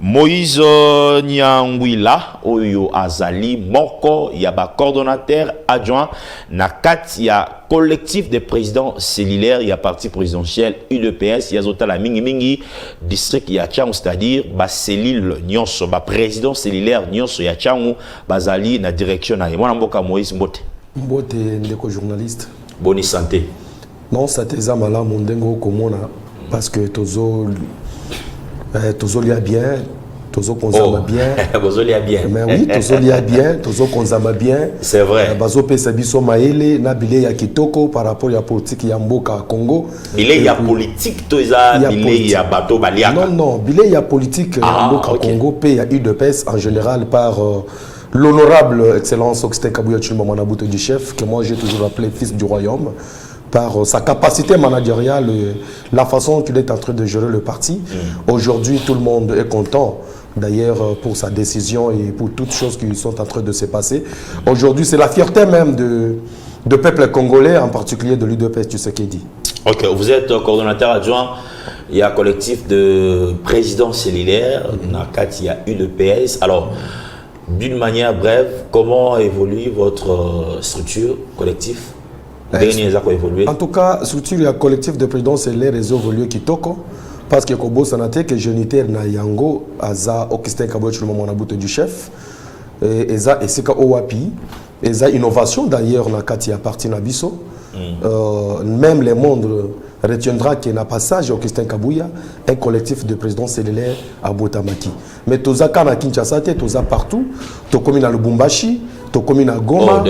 Moïse Nyangwila oyo azali moko ya ba coordonnateur adjoint na kati ya collectif des présidents cellulaires ya parti présidentiel UDPS ya zota la mingi district ya Tchangu, c'est-à-dire ba cellule nyonso ba président cellulaire nyonso ya Tchangu bazali na direction na mwana mboka Moïse Mbote. Mbote ndeko journaliste. Bonne santé. Non, ça te zamala mondengo komona parce que tozo lia bien, tozo konzama bien. Tozo lia bien. Mais oui, tozo lia bien, tozo konzama bien. C'est vrai. Bazo pesa biso maele na bile ya kitoko par rapport ya politique ya mboka Congo. Bile ya politique toza bile ya bato baliaka. Non, bile ya politique ya mboka Congo pe ya UDPS en général par l'honorable excellence Augustin Kabuya Tshilombo Mwanabuto du chef que moi j'ai toujours appelé fils du royaume. Par sa capacité managériale, la façon qu'il est en train de gérer le parti. Aujourd'hui, tout le monde est content, d'ailleurs, pour sa décision et pour toutes choses qui sont en train de se passer. Aujourd'hui, c'est la fierté même de peuple congolais, en particulier de l'UDPS, tu sais qu'il dit. Ok, vous êtes coordonnateur adjoint, il y a un collectif de présidents cellulaires, il y a UDPS. Alors, d'une manière brève, comment évolue votre structure collective? En tout cas, structure et collectif de présidents, c'est les réseaux évolués qui toquent. Parce que Kobo Sanate, que génitaire na Yango, Aza Augustin Kabuya Tshilombo Mwanabuto du chef, Eza Esika Owapi, Eza innovation d'ailleurs na Kati à partir Nabiso. Même le monde retiendra qu'il y a un passage Augustin Kabuya, un collectif de présidents cellulaires à Botamaki. Mais Toza Kana Kinshasa, Toza partout, Tokomi na Lubumbashi, Tokomi na Goma,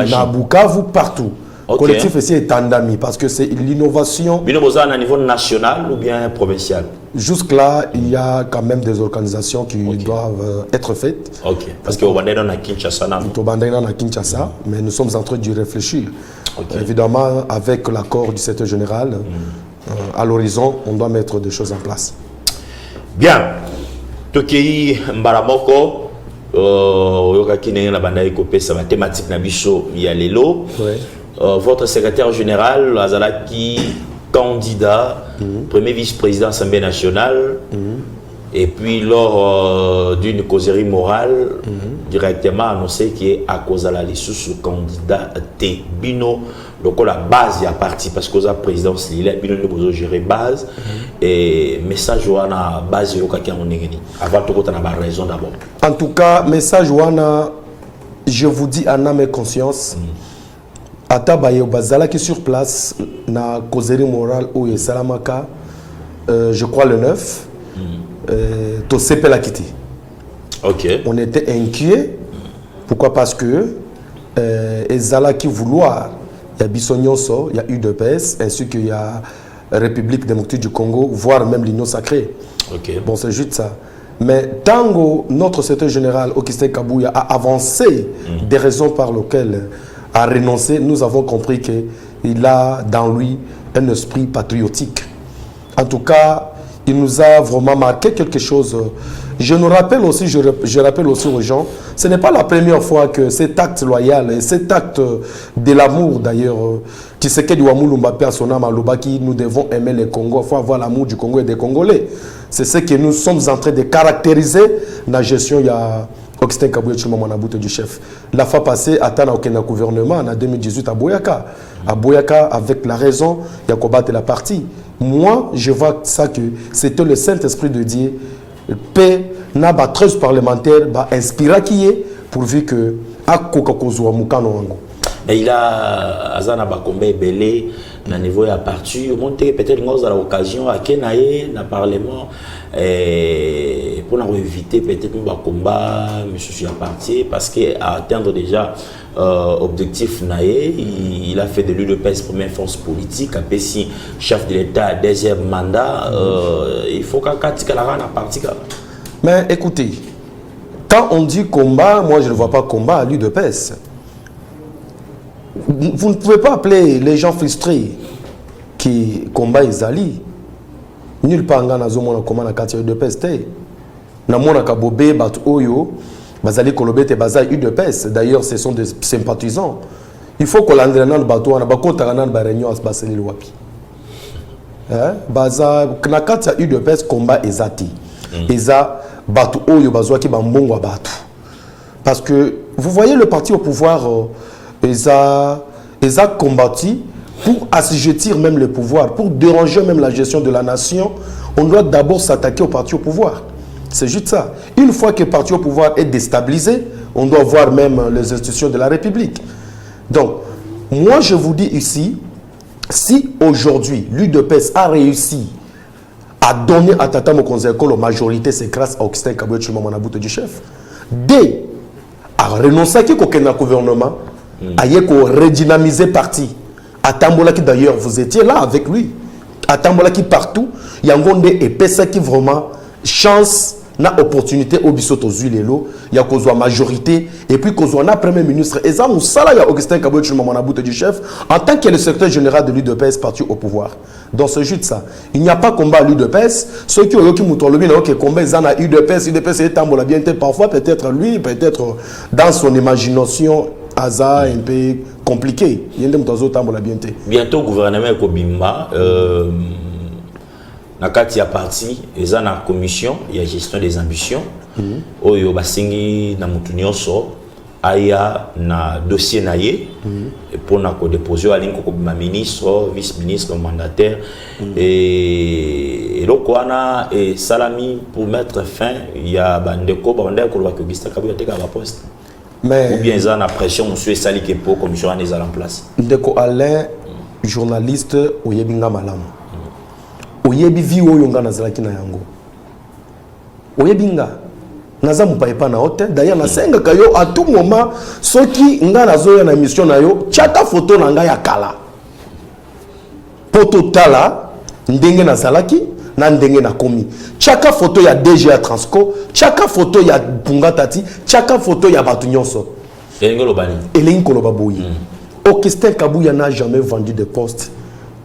na Bukavu, partout. Le collectif ici est tandami parce que c'est l'innovation. Vous êtes à un niveau national ou bien provincial? Jusque-là, il y a quand même des organisations qui doivent être faites. Ok. Parce que vous êtes à Kinshasa. Kinshasa, mais nous sommes en train d'y réfléchir. Évidemment, avec l'accord du secrétaire général, à l'horizon, on doit mettre des choses en place. Bien. Tokei Mbaramoko, Yokaki Nenga Bandaï Kopé, ça va thématique Nabiso Yalelo. Votre secrétaire général, Azalaki, candidat, premier vice-président de l'Assemblée nationale, et puis lors d'une causerie morale, directement annoncé qu'il est à cause de la sous candidat Bino, donc la base y a parti parce que la présidence il est Bino ne gérer base et message wana base yo kaki on ngeni avant tout on a raison d'abord. En tout cas, message wana, je vous dis en âme et conscience. Atabaye Bazala qui est sur place na causerie morale où est Salamaka, je crois le 9, to sepe la quitté. Ok. On était inquiets. Pourquoi? Parce que Ezala qui vouloir, il y a Bissonyonso, il y a UDPS, ainsi qu'il y a République démocratique du Congo, voire même l'Union sacrée. Ok. Bon, c'est juste ça. Mais tant notre secrétaire général, Augustin Kabuya, a avancé des raisons par lesquelles a renoncé, nous avons compris qu'il a dans lui un esprit patriotique. En tout cas, il nous a vraiment marqué quelque chose. Je nous rappelle aussi, je rappelle aussi aux gens, ce n'est pas la première fois que cet acte loyal et cet acte de l'amour d'ailleurs, Tshisekedi Wamulumba persona Malubaki, nous devons aimer le Congo, il faut avoir l'amour du Congo et des Congolais. C'est ce que nous sommes en train de caractériser dans la gestion. Il y a Augustin Kabuya Tshilombo Mwanabuto du chef. La fois passée, à aucun gouvernement, en 2018 à Boyaka. À Boyaka, avec la raison, il y a combattu la partie. Moi, je vois ça que c'était le Saint-Esprit de Dieu. Paix, n'a pas 13 parlementaires, inspiré qui est, pourvu que à Kokakozua Mukano Wango. Et il a Azana Bakombe Belé, na niveau à parti, monter peut-être à l'occasion à Kenaye, dans le Parlement, pour éviter peut-être un combat, monsieur à parti, parce qu'à atteindre déjà objectif Naye, il a fait de l'UDPS première force politique, après si chef de l'État deuxième mandat, il faut qu'à la partie. Mais écoutez, quand on dit combat, moi je ne vois pas combat à l'UDPS. Vous ne pouvez pas appeler les gens frustrés qui combattent Izali. Nulle part en Azomona comment la quartier de peste. Namona Kabobé, Bat Oyo, Bazali Kolobete, Baza UDPS. D'ailleurs, ce sont des sympathisants. Il faut que l'entraîneur dans le bateau, on a beaucoup de réunions à Baseli Wapi. Baza, Knakat UDPS combat Ezati. Eza Batu Oyo Bazouaki Bambongo Batu. Parce que vous voyez le parti au pouvoir, ils ont combattu pour assujettir même le pouvoir, pour déranger même la gestion de la nation. On doit d'abord s'attaquer au parti au pouvoir. C'est juste ça. Une fois que le parti au pouvoir est déstabilisé, on doit voir même les institutions de la République. Donc, moi je vous dis ici, si aujourd'hui l'UDPS a réussi à donner à Tata Mokonzeko la majorité, c'est grâce à Augustin Kabouya Tshilombo Manabuto du chef. Dès à renoncer à le gouvernement, à redynamiser le parti. À Tambola qui d'ailleurs, vous étiez là avec lui. À Tambola qui partout, il y a un et pesa qui vraiment chance, na opportunité au bisoto zuilelo, il y a une majorité et puis qu'on soit premier ministre. Et ça, il y a Augustin Kabouya Tshilombo Manabuto du chef en tant que le secrétaire général de l'UDPS parti au pouvoir. Dans ce jeu de ça, il n'y a pas combat à l'UDPS. Ceux qui ont eu combat, ils ont l'UDPS, l'UDPS est tambola bien. Parfois, peut-être lui, peut-être dans son imagination, hasard un peu compliqué. Il y a des tambola bien. Bientôt, le gouvernement Kobimba, il y a parti, il y a une commission, il y a gestion des ambitions. Il y a aya na dossier naie pour na ko déposer à ligne ko ministre, vice-ministre, mandataire et lokwana et salami pour mettre fin il y a bandeko banda ko ko Augustin Kabouya te ka poste mais ou bien ça na pression monsieur sali ke pour commission en en place ndeko Alain journaliste oyebinga malamu oyebi vi oyo nga nazalaki na yango oyebinga naza mupaipa na hote d'ailleurs na senga kayo à tout moment soki nga nazoya na émission na yo chaka photo na nga ya kala poto tala ndenge nazalaki na ndenge na komi chaka photo ya DG ya Transco chaka photo ya Pungatati chaka photo ya batu nyonso elengi koloba boyi Augustin Kabouya n'a jamais vendu de poste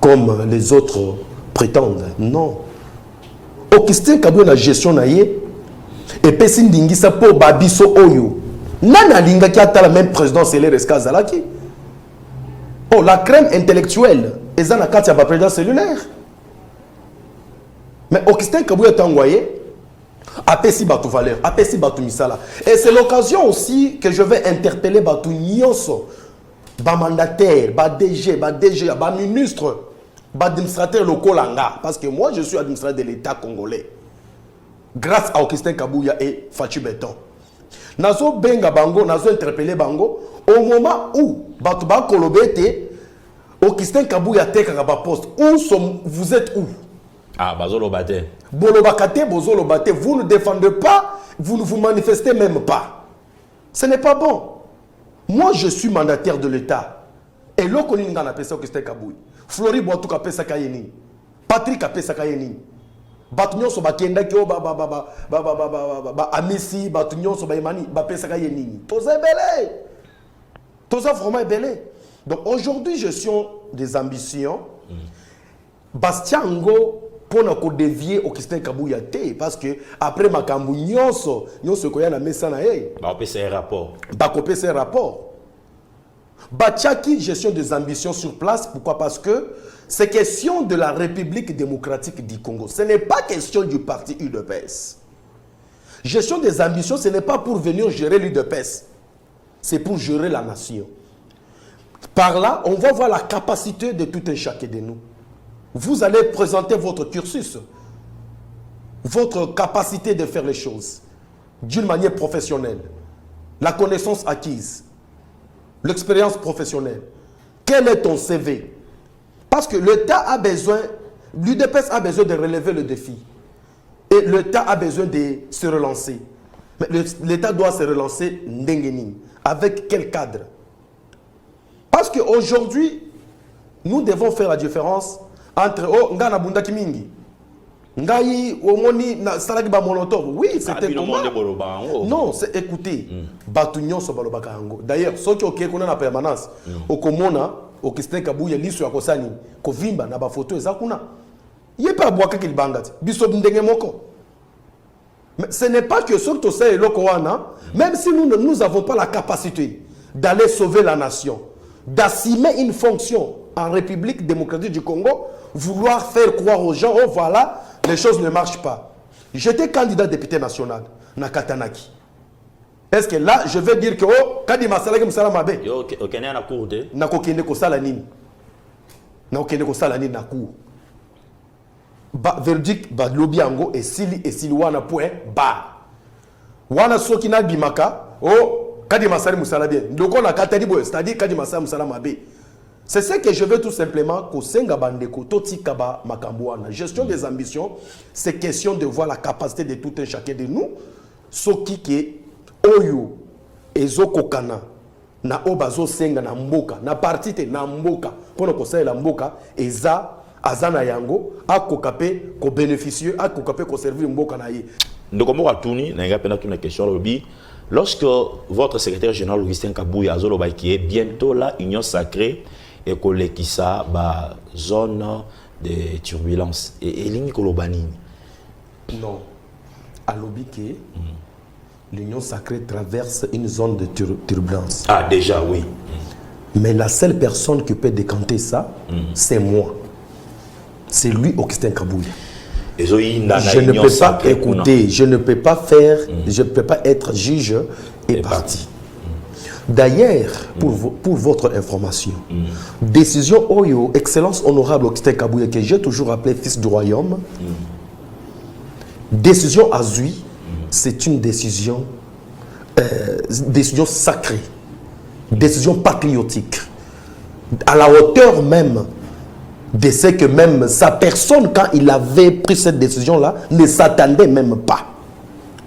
comme les autres prétendent. Non. Augustin Kabouya na gestion na ye et pesi ndingisa po babiso oyo nana linga ki atala même président Célé Reska Zalaki. Oh, la crème intellectuelle eza na kati ya ba président cellulaire. Mais Augustin Kabouya tangoye apesi batu valeur, apesi batu misala. Et c'est l'occasion aussi que je vais interpeller batu nyonso, ba mandataire, ba DG, ba ministre, ba administrateur locaux langa parce que moi je suis administrateur de l'État congolais. Grâce à Augustin Kabouya et Fachi Beton. Nazo benga bango, nazo interpeller bango au moment où Batouba Kolobete, Augustin Kabouya teka ba poste. Vous êtes où? Ah, Bazolo Bate. Bolobakate, Bozolo Bate, vous ne défendez pas, vous ne vous manifestez même pas. Ce n'est pas bon. Moi je suis mandataire de l'État. Et l'autre on a appelé ça Augustin Kabouya. Flori Boatou a pesa kayeni. Patrick a pesa kayeni. Batunyo so bakenda kyo amisi batunyo so baimani ba pesa kayeni. Toza belé. Toza vraiment belé. Donc aujourd'hui gestion des ambitions. Bastiango pour na dévier Augustin Kabouya té parce que après makambu nyonso ko ya na mesa na ye. Ba pesa un rapport. Ba ko pesa un rapport. Bachaki, gestion des ambitions sur place. Pourquoi? Parce que c'est question de la République démocratique du Congo. Ce n'est pas question du parti UDPS. Gestion des ambitions, ce n'est pas pour venir gérer l'UDPS. C'est pour gérer la nation. Par là, on va voir la capacité de tout un chacun de nous. Vous allez présenter votre cursus, votre capacité de faire les choses d'une manière professionnelle, la connaissance acquise, l'expérience professionnelle. Quel est ton CV? Parce que l'État a besoin, l'UDPS a besoin de relever le défi. Et l'État a besoin de se relancer. Mais l'État doit se relancer ndengeni. Avec quel cadre? Parce qu'aujourd'hui, nous devons faire la différence entre Ngana Bunda Kimingi. Ngai omoni na salaki ba molotov. Oui, c'était comment? Non, c'est écoutez. Batunyon so balobaka yango. D'ailleurs, ceux qui ont na permanence, okomona Augustin Kabouya liso ya kosani ko vimba na ba photo eza kuna. Yepa boaka kilibangati. Biso ndenge moko. Mais ce n'est pas que ceux qui sont loko wana, même si nous n'avons pas la capacité d'aller sauver la nation, d'assumer une fonction en République démocratique du Congo, vouloir faire croire aux gens, oh voilà, les choses ne marchent pas. J'étais candidat député national na Katanaki. Est-ce que là, je vais dire que oh, Kadi Masala Msala Mabe. Yo, ok, na cour de. Na kokende ko sala nini? Na kokende ko sala nini na cour. Ba verdict ba lobby yango et sili wana point ba. Wana soki na bimaka, oh, Kadi Masala Msala bien. Ndoko na Katani boy, c'est-à-dire Kadi Masala Msala Mabe. C'est ce que je veux tout simplement que Senga Bandeko, Toti Kaba Makambouana. Gestion des ambitions, c'est question de voir la capacité de tout un chacun de nous. Soki qui Oyo, Ezoko Kana, na Obazo Senga na Mboka, na partite na Mboka, pour nous conseiller la Mboka, Eza, Azana Yango, a Kokape, ko bénéficieux, a Kokape, ko servir Mboka na ye. Donc, on va tourner, on va poser une question, Lobby. Lorsque votre secrétaire général Augustin Kabouya Azoloba qui est bientôt là, Union Sacrée, et collègue qui ça, bah, zone de turbulence. Et ligne Kolobani. Non. À l'Obiké, l'Union Sacrée traverse une zone de turbulence. Ah, déjà, oui. Mais la seule personne qui peut décanter ça, c'est moi. C'est lui, Augustin Kabouya. Je ne peux pas écouter, je ne peux pas faire, je ne peux pas être juge et parti. D'ailleurs, pour votre information, décision Oyo, Excellence honorable Augustin Kabouya, que j'ai toujours appelé fils du royaume, décision Azui, c'est une décision, décision sacrée, décision patriotique, à la hauteur même de ce que même sa personne, quand il avait pris cette décision-là, ne s'attendait même pas.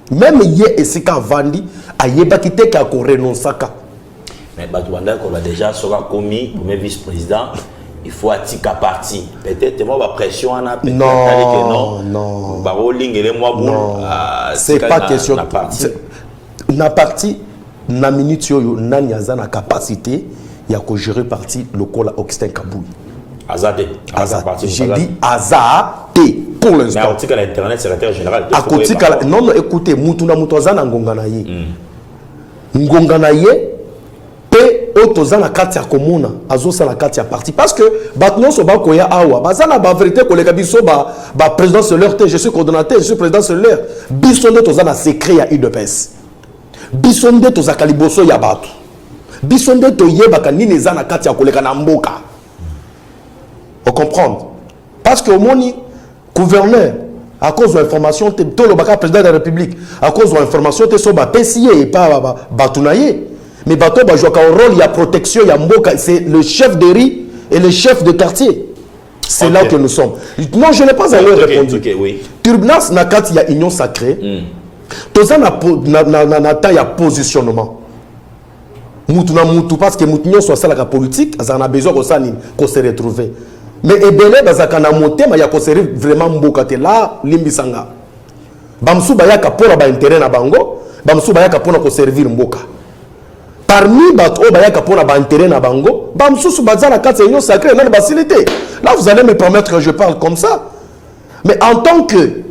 Même hier, et c'est quand Vandi, a Yebakite qui a renoncé. Mais Batouanda, qu'on a déjà commis pour mes vice-présidents, il faut attirer à parti. Peut-être moi, la pression, on a peut-être non. C'est pas question. Na parti, na minute, na niaza na capacité, il y a que gérer parti local Augustin Kabouya. Azadé. J'ai dit Azadé pour l'instant. Mais article à l'internet, secrétaire général. Non, non, écoutez, Moutuna Moutouazana Ngonganaye. Ngonganaye. Otoza na kati ya komuna azosa na kati ya parti parce que batnon so ba koya awa bazana ba vérité koleka biso ba président solaire te je suis coordonnateur je suis président solaire biso nde toza na secret ya UDPS biso nde toza kaliboso ya bato biso nde toyebaka nini eza na kati ya koleka na mboka on comprendre parce que au moni gouverneur à cause de l'information te tolo baka président de la République à cause de l'information te so ba PCA et pas batunaye. Mais bateau va jouer un rôle, il y a protection, il y a mboka, c'est le chef de riz et le chef de quartier. C'est là que nous sommes. Non, je n'ai pas encore répondu. Oui. Turbulence, il y a union sacrée. Tout ça, il y a positionnement. Moutou, parce que Moutou soit ça la politique, ça a besoin qu'on se retrouve. Mais Ebele, il y a qu'on se vraiment mboka, là, limbisanga. Bamsou bayaka pour ba intérêt na bango, Bamsou bayaka pour ko servir mboka. Parmi bato bayaka pour la intérêt na bango, bamsusu bazala kati union sacrée na facilité. Là vous allez me promettre que je parle comme ça. Mais en tant que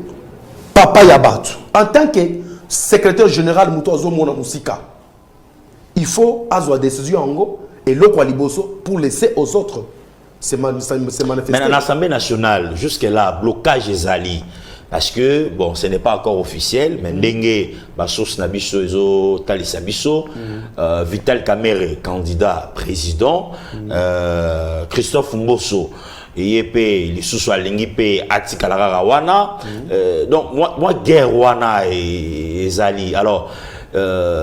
papa Yabat, en tant que secrétaire général Moutoazo Mona Moussika, il faut avoir décision en go et le Kwaliboso pour laisser aux autres se manifester. Mais dans l'Assemblée nationale, jusque-là, blocage Ezali. Parce que, bon, ce n'est pas encore officiel, mais Ndenge, Bassos Nabiso, Talisa Biso, Vital Kamere, candidat président, Christophe Mbosso, IEP, les sous Lingipe, Atikalara Wana. Donc, moi, guerre Wana et Zali. Alors,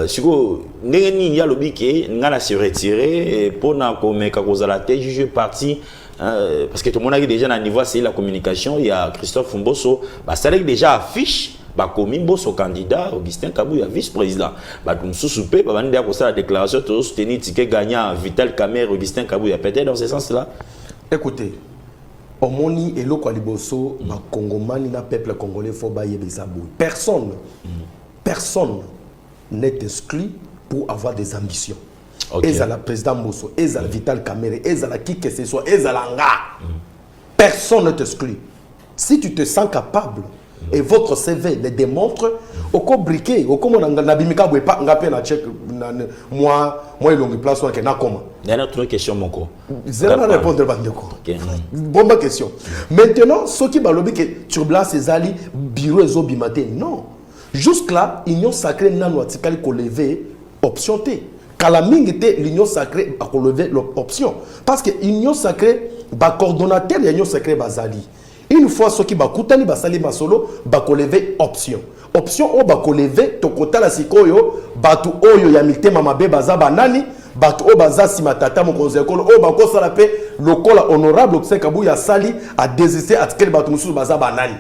si vous n'avez pas lobby qui n'a se retirer pour n'a comme la tête, je suis parti. Parce que tout le monde a déjà à niveau c'est la communication, il y a Christophe Mbosso, ça déjà affiche comme Mbosso candidat, Augustin Kabouya vice-président. Comme sous-soupé, on a la déclaration de soutenir ticket gagnant Vital Kamere, Augustin Kabouya, peut-être dans ce sens-là. Écoutez, au Moni et le Kwaliboso, Congomani, le peuple congolais, faut bailler des abous. Personne n'est exclu pour avoir des ambitions. Ezala président Mbosso, Ezala Vital Kamere, Ezala qui que ce soit, Ezala Nga. Personne ne t'exclut. Si tu te sens capable et votre CV le démontre, au co briquet, au comme on a nabimika boué pas ngapé na check moi il longue place que na comment. Il y a une autre question mon co. Zéro répondre bandeko. Bonne question. Maintenant ceux qui balobi que turbulence ces ali bureau ezobimate non. Jusque là union sacrée nano atikali ko lever option T. Kala mingi te l'union sacrée a ko lever l'option parce que union sacrée ba coordonnateur ya union sacrée bazali. Une fois ceux qui bakutani basali masolo ba ko lever option. Option o ba ko lever to kota la sikoyo batu oyo ya mitema mabe baza banani batu o baza simatata mo konzekolo o ba ko sala pe lokola honorable Augustin Kabuya sali a désister atkel batu mususu baza banani.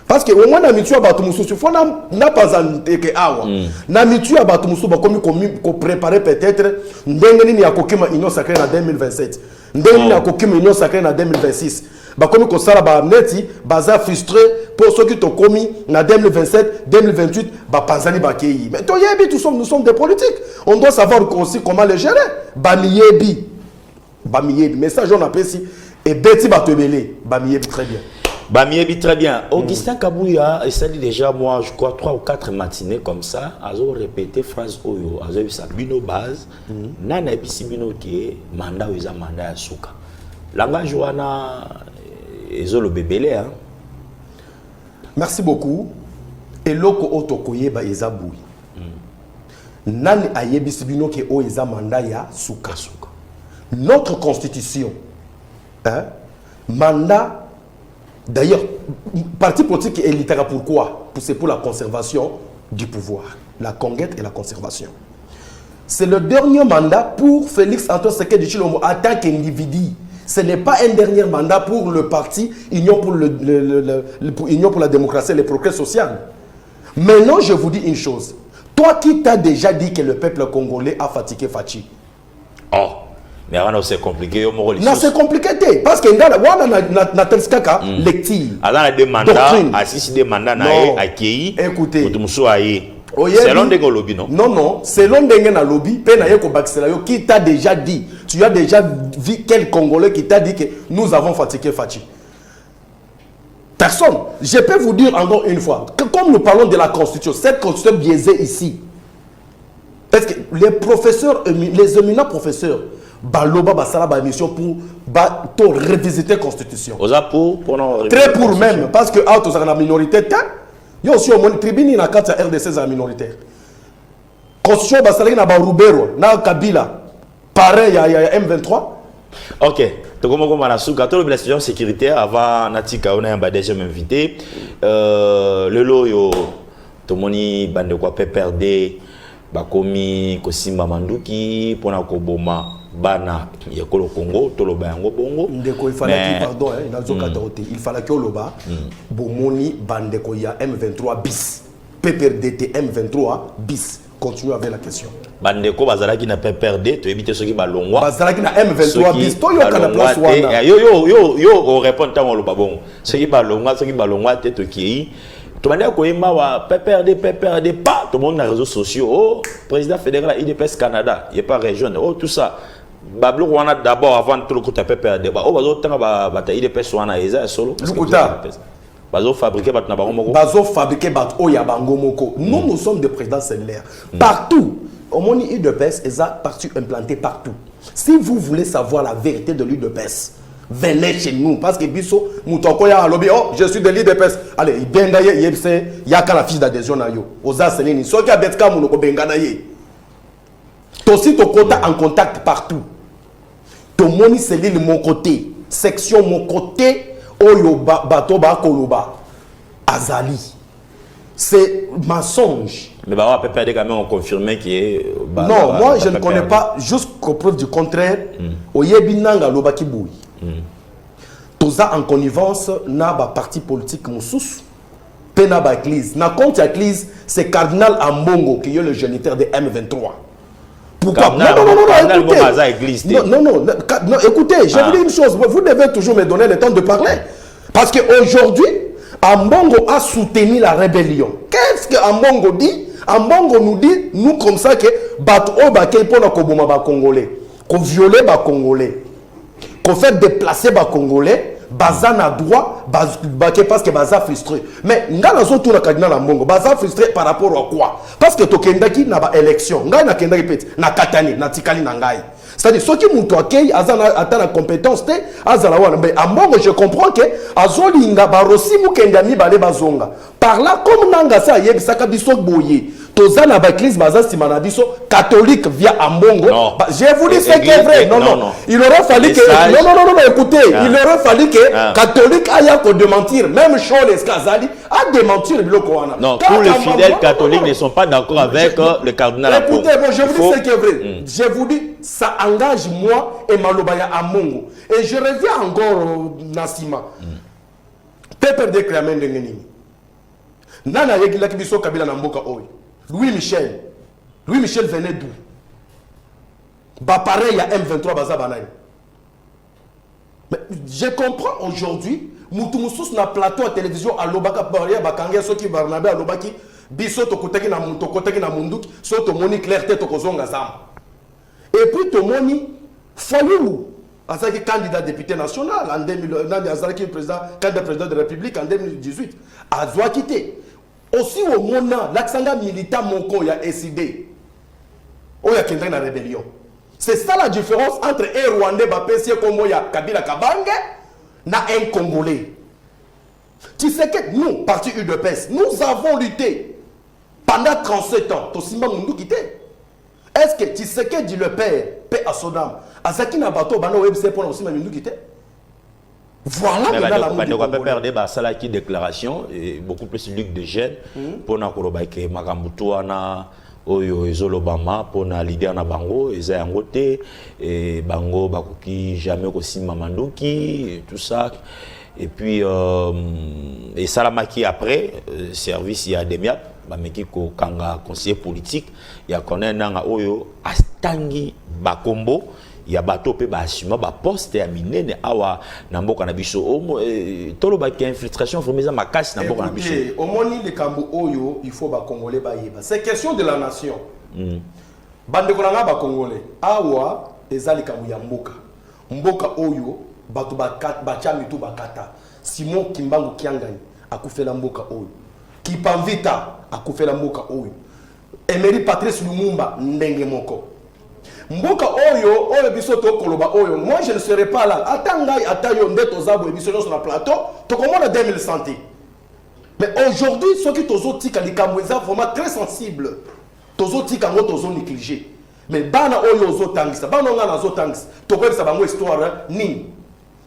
Parce que au moins na mitu ya batu mususu faut na pas anteke awa na mitu ya batu mususu ba komi ko préparer peut-être ndenge nini ya kokima union sacrée na 2027 ndenge nini ya kokima union sacrée na 2026 ba komi ko sala ba neti baza frustré pour ceux qui t'ont commis en 2027 2028 ba panzani ba keyi mais to yebi nous sommes des politiques on doit savoir aussi comment les gérer ba miyebi message on appelle ici et beti ba tebele ba miyebi très bien. Bamiebi très bien. Augustin Kabuya, ça dit déjà, moi, je crois 3 ou 4 matinées comme ça, azo répété phrase oyo, azo eu sa bino base, nana episi bino qui mandat ou isa mandat ya souka. Langage wana ezo le bébélé hein. Merci beaucoup. Et loko otokoye ba isa boui. Nani ayebisi bino qui o isa mandat ya souka. Notre constitution, hein, mandat. D'ailleurs, parti politique est littéraire pourquoi? C'est pour la conservation du pouvoir, la conquête et la conservation. C'est le dernier mandat pour Félix Antoine Tshisekedi Tshilombo en tant qu'individu. Ce n'est pas un dernier mandat pour le parti Union pour, Union pour la démocratie et le progrès social. Maintenant, je vous dis une chose. Toi qui t'as déjà dit que le peuple congolais a fatigué Fachi. Oh. Mais c'est compliqué. Non, c'est compliqué. Parce que on a lecture. Alors, des mandats, assisté des mandats, accueilli. Écoutez. Selon des lobby, non? Non. Selon des lobby, qui t'a déjà dit. Tu as déjà vu quel Congolais qui t'a dit que nous avons fatigué Fachi. Personne. Je peux vous dire encore une fois que comme nous parlons de la Constitution, cette Constitution biaisée ici. Parce que les professeurs, les éminents professeurs, baloba basala ba mission pour revisiter constitution. Très pour même parce que auto ça la minorité ta yo aussi au moins tribune na carte RDC za minoritaire. Constitution basala na ba Rubero na Kabila. Pareil il y a M23. OK. Donc comme on a sous gâteau la situation sécuritaire avant Natika on a un deuxième invité le loyo tomoni bande quoi PPRD bakomi Kosimba Manduki pona ko boma bana yekolo Congo toloba yango bongo ndeko il fallait pardon il fallait que loba bomoni bandeko ya M23 bis PPRD M23 bis continue avec la question bandeko bazalaki na PPRD to éviter ceux qui balongwa bazalaki na M23 bis to yo kana place wana yo on répond tant loba bon ceux qui balongwa te to ki tout le monde a PPRD, pas tout le monde dans les réseaux sociaux. Oh, président fédéral IDPS Canada, il n'y a pas région. Oh, tout ça. Bablo Rwanda d'abord avant tout le coup de PPRD. Oh, bazo tanga bata IDPS Rwanda eza solo. Bazo fabriquer bat na bango moko. Bazo fabriquer bat oya bango moko. Nous sommes des présidents cellulaires. Partout. Au monde IDPS est parti implanté partout. Si vous voulez savoir la vérité de l'IDPS, venez chez nous parce que biso mutokoya lobby oh je suis de l'IDPS allez benga ye c'est ya ka la fiche d'adhésion na yo oza seleni so ka betka munoko benga na ye to si to kota en contact partout to moni selili mon côté section mon côté oyo bato ba koloba azali c'est mensonge. Mais bah on peut pas dire quand même on confirmer qui est non moi je ne connais pas jusqu'au preuve du contraire oyebi nanga loba kiboui. Tout ça en connivence na ba parti politique moussous pena ba église na compte église c'est cardinal Ambongo qui est le géniteur de M23. Pourquoi non, écoutez, je vous dis une chose, vous devez toujours me donner le temps de parler parce qu'aujourd'hui Ambongo a soutenu la rébellion. Qu'est-ce que Ambongo dit? Ambongo nous dit nous comme ça que bato obake pona ko boma ba congolais, ko violer ba congolais. Qu'on fait déplacer les Congolais, baza na droit parce que baza frustré mais nga nazo tourna kadina na mbongo baza frustré par rapport à quoi parce que tokendaki na ba élection nga na kendaki peti na katani na tikali na ngai c'est-à-dire ceux qui muto akei azana atana compétence te azala wana mais à mbongo je comprends que azolinga barosi mukenda mi bale bazonga par là comme nanga sa yebisaka biso boye tozana ba église baza simana biso catholique via ambongo j'ai voulu c'est que vrai non il aurait fallu que non écoutez il aurait fallu que catholique aya ko démentir même Charles Kazali a démentir biloko wana non tous les fidèles catholiques ne sont pas d'accord avec le cardinal. Écoutez bon je vous dis c'est que vrai je vous dis ça engage moi et Malobaya Amongo et je reviens encore Nassima peuple de Clément Ndengeni nana yegila kibiso kabila na mboka oyo Louis Michel venait d'où? Bah pareil à M23 baza banani. Mais je comprends aujourd'hui, Moutoumousous na plateau à télévision à Lobaka Baria Bakangia Soki Barnabé à Lobaki, Biso Tokoteki na Muntokoteki na Munduki, Soto Moni Clarté Tokozonga Zam. Et puis Tomoni Fayou, Azaki candidat député national en 2000, Azaki candidat président de la République en 2018, Azwa quitté. Aussi au moment l'accent militant Moko ya SID ou ya Kendra na rébellion. C'est ça la différence entre un Rwandais Bapessie comme ya Kabila Kabange na un Congolais. Tu sais que nous, parti UDPS, nous avons lutté pendant 37 ans. Tosimba Mundu quitté. Est-ce que tu sais que dit le père, paix à son âme, Azaki na bateau bana webse pour Tosimba Mundu quitté? Voilà mais on va perdre ça qui déclaration et beaucoup plus Luc de Gênes pour na korobake makambutu na oyo ezolobama pour na leader na bango eza yangote et bango bakoki jamais kosima mandoki et tout ça et puis et salamaki après service ya demiat bameki ko kanga conseiller politique ya connaît nanga oyo astangi bakombo ya bato pe ba assuma ba poste ya minene awa na mboka na biso tolo ba ki infiltration vraiment makasi na mboka na biso au moni le kambo oyo il faut ba congolais ba yeba c'est question de la nation bande ko nga ba congolais awa ezali kambo ya mboka oyo bato ba chami tu bakata Simon Kimbangu Kiangani akufela mboka oyo Kipamvita akufela mboka oyo Emery Patrice Lumumba ndenge moko mboka oyo biso to koloba oyo moi je ne serai pas là atangai atayo ndeto zabo biso sur le plateau to komona 2000 santé mais aujourd'hui ceux qui tozo tika likambo eza vraiment très sensible tozo tika ngo tozo négliger mais bana oyo ozo tangisa bana nga na zo tangisa to ko sa bango histoire ni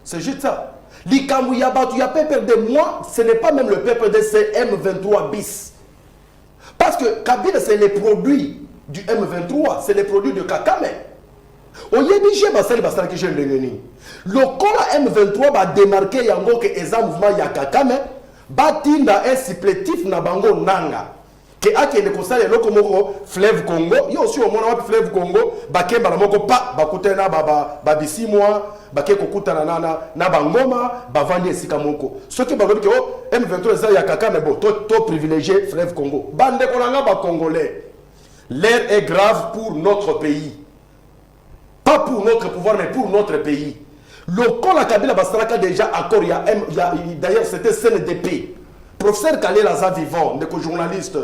c'est juste ça likambo ya batu ya peuple de moi ce n'est pas même le peuple de M23 bis parce que Kabila c'est les produits du M23, c'est les produits de Kakame. Au Yébigé, le Kola M23 va démarquer yango que eza mouvement ya Kakame, batinda un supplétif na bango nanga. Que ake ne kosale loko moko fleuve Congo, yo aussi au mona fleuve Congo, bakemba na moko pa bakute na babisi mois, bake kokuta na bangoma, bavandi esika moko. Ce qui ba lobi que M23 eza ya Kakame bon, to privilégié fleuve Congo. Bande kolanga ba congolais. L'air est grave pour notre pays. Pas pour notre pouvoir, mais pour notre pays. Le Kola Kabila Bastaraka déjà accord, d'ailleurs c'était CNDP. Professeur Kalel Aza vivant, ndeko journaliste.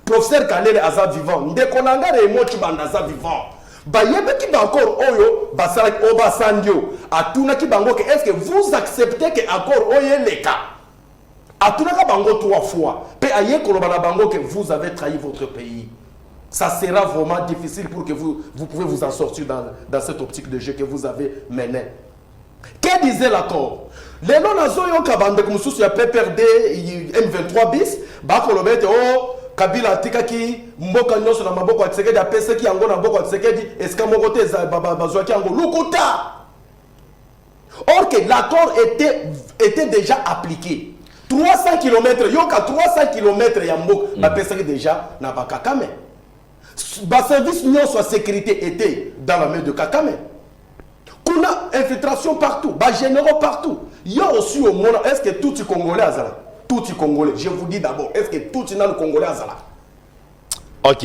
Professeur Kalel Aza vivant, ndeko Nangare Mochi Bandaza vivant. Bayebe ki encore oyo, Bastaraka Obasandio, Atuna ki bango que est-ce que vous acceptez que accord oye les cas? Atuna ka bango 3 fois. Pe aye kolobana bango que vous avez trahi votre pays. Ça sera vraiment difficile pour que vous pouvez vous en sortir dans cette optique de jeu que vous avez menée. Que disait l'accord? Les non-nazoyo kabande comme sous ya PPRD M23 bis, bakolobete Kabila tikaki mboka nyoso na maboko atsekedi apese ki yango na maboko atsekedi eska moko te bazwa ki yango lukuta. Or que l'accord était déjà appliqué. 300 km, yoka 300 km ya mboka bapese déjà na bakakame. Le service de sécurité était dans la main de Kakame. On a infiltration partout, généraux partout. Il y a aussi au monde, est-ce que tout est Congolais à Zala? Tout est Congolais. Je vous dis d'abord, est-ce que tout est Congolais à Zala? Ok.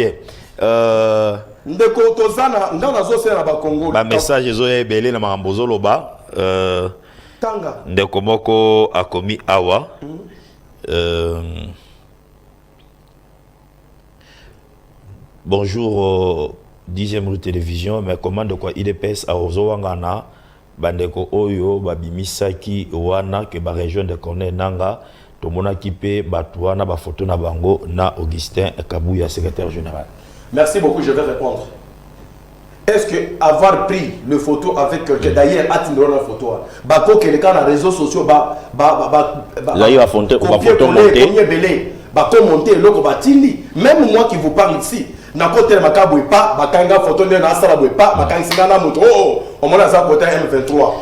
Ndeko Tozana, dans la zone de Congo. Message est belé dans Marambozo Loba. Tanga. Ndeko moko a commis awa. Bonjour, 10e rue télévision, mais comment de quoi IDPS a Ozowangana, bandeko oyo, babimisaki wana, que ba région de Corne Nanga, tomona kipe, batouana, ba photo na bango, na Augustin Kabouya, secrétaire général. Merci beaucoup, je vais répondre. Est-ce que avoir pris le photo avec quelqu'un, d'ailleurs, attendre la photo, bako que les cas dans les réseaux sociaux, là il va photo monter, monter, même moi qui vous parle ici. Na côté makaboui pas bakanga photo de na sala boui pas bakanga na moto on mona za côté M23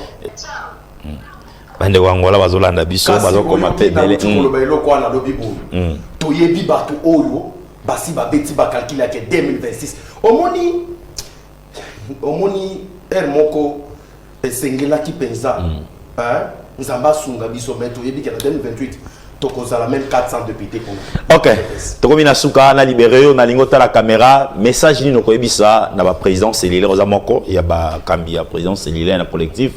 bande wangola bazolanda biso bazokoma pebele ko bayelo ko na lobi bu to yebi batu oyo basi ba beti ba calculer que 2026 omoni moko esengela ki penza nzamba sunga biso meto yebi que 2028 tokozala même 400 députés pour OK tokomina suka na libéré na lingota la caméra message ni noko yebisa na ba président cellulaire ozamoko ya ba kambi ya président cellulaire na collectif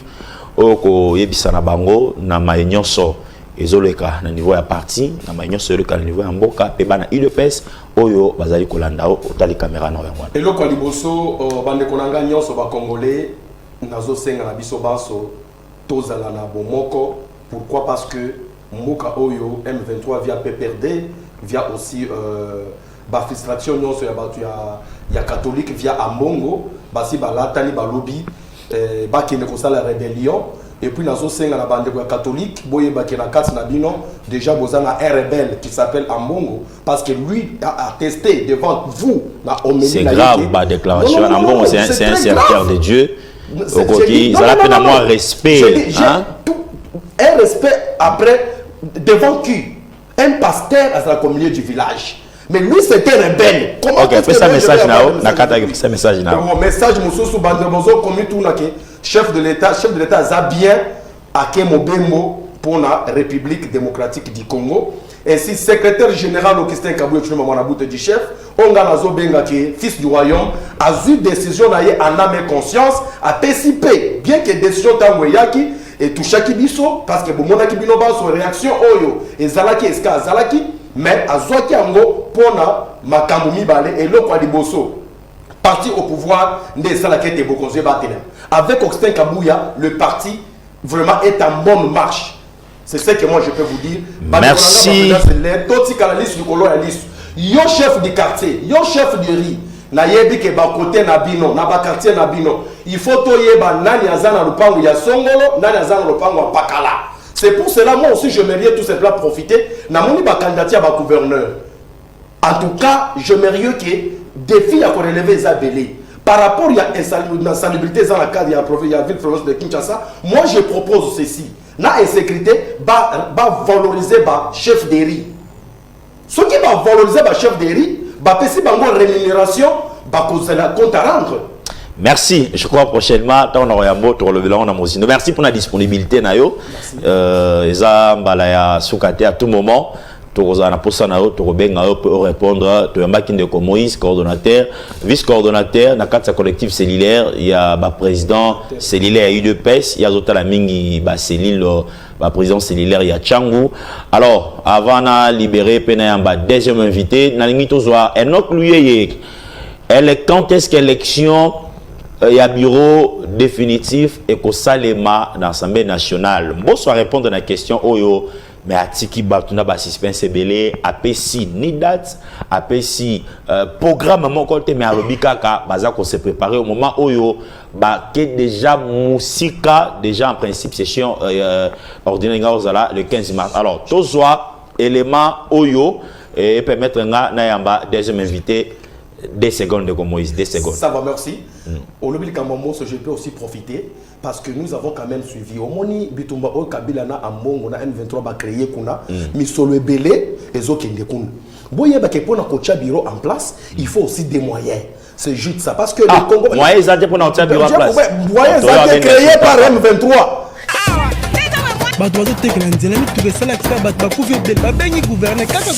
oko yebisa na bango na mayenyoso ezoleka na niveau ya parti na mayenyoso ezoleka na niveau ya mboka pe bana UDPS oyo bazali kolanda otali caméra na yango eloko liboso bande konanga nyonso ba congolais nazo senga na biso baso tozala na bomoko pourquoi parce que Mboka Oyo, M23 via PPRD, via aussi la frustration ya catholique via Ambongo, basi balatani balobi, bakene kosa la rébellion, et puis nazo senga la bande catholique, boye bakena kat nabino, déjà bozana un rebelle qui s'appelle Ambongo, parce que lui a attesté devant vous, c'est grave, ma déclaration, Ambongo c'est un serviteur de Dieu, il a un respect, un respect après. Devant qui? Un pasteur à la communauté du village. Mais lui, c'était rebelle. Comment ok, fais ça message now. Nakata, fais ça message now. Message, Moussou Bandemozo, comme tout, chef de l'État a bien à Mobembo pour la République démocratique du Congo. Ainsi, secrétaire général Augustin Kabouya, du chef, on a Benga qui est fils du royaume, a eu décision en âme et conscience, a participé, bien que décision Tangoyaki, et tout chaque biso parce que bon monaki bino ba so réaction oyo ezalaki eska zalaki mais azwaki ango pona makambo mibale et loko liboso parti au pouvoir nde salaki te bokonze batena avec Augustin Kabouya le parti vraiment est en bonne marche c'est ce que moi je peux vous dire. Merci. Toti kalalis du kolo alis yo chef du quartier yo chef de riz na yebi ke ba côté na bino na ba quartier na bino il faut to yeba nani azana lupango ya songolo nani azana lupango ya pakala. C'est pour cela moi aussi je m'aimerais tout simplement profiter na moni ba candidature ba gouverneur. En tout cas je m'aimerais que défi à relever Zabélé par rapport à l'insalubrité dans la cadre de la ville province de Kinshasa. Moi je propose ceci na insécurité ba valoriser ba chef de riz. Ce qui va valoriser ba chef de riz rémunération, compte à rendre. Merci. Je crois prochainement, merci pour la disponibilité. À tout moment, pour répondre. Moïse, coordonnateur, vice-coordonnateur, dans le collectif cellulaire, il y a le président cellulaire UDPS, il y a la mingi cellule. Le président cellulaire il y a Tchangou. Alors avant de libérer Penayamba deuxième invité un autre lui quand est-ce qu'élection il y a bureau définitif et que Salema dans l'Assemblée nationale bonsoir répondre à la question oyo mais atiki batuna ba suspense belé apesi ni date apesi programme mon côté mais alobikaka baza ko se préparer au moment oyo ba que déjà musika déjà en principe session ordinaire le 15 mars alors tozwa élément oyo et permettre na yamba deuxième invité 2 secondes de Moïse 2 secondes ça va merci au lobby Kamamo je peux aussi profiter parce que nous avons quand même suivi au moni bitumba o kabila na amongo na M23 ba créer kuna misolo ebele ezokende kuna boye ba ke pona kocha bureau en place il faut aussi des moyens c'est juste ça parce que le Congo moyens ça pour kocha bureau en place moyens ça créé par M23 bato bazotekela nzela mituka esalakisa bato bakufi ebele babengi gouverner kaka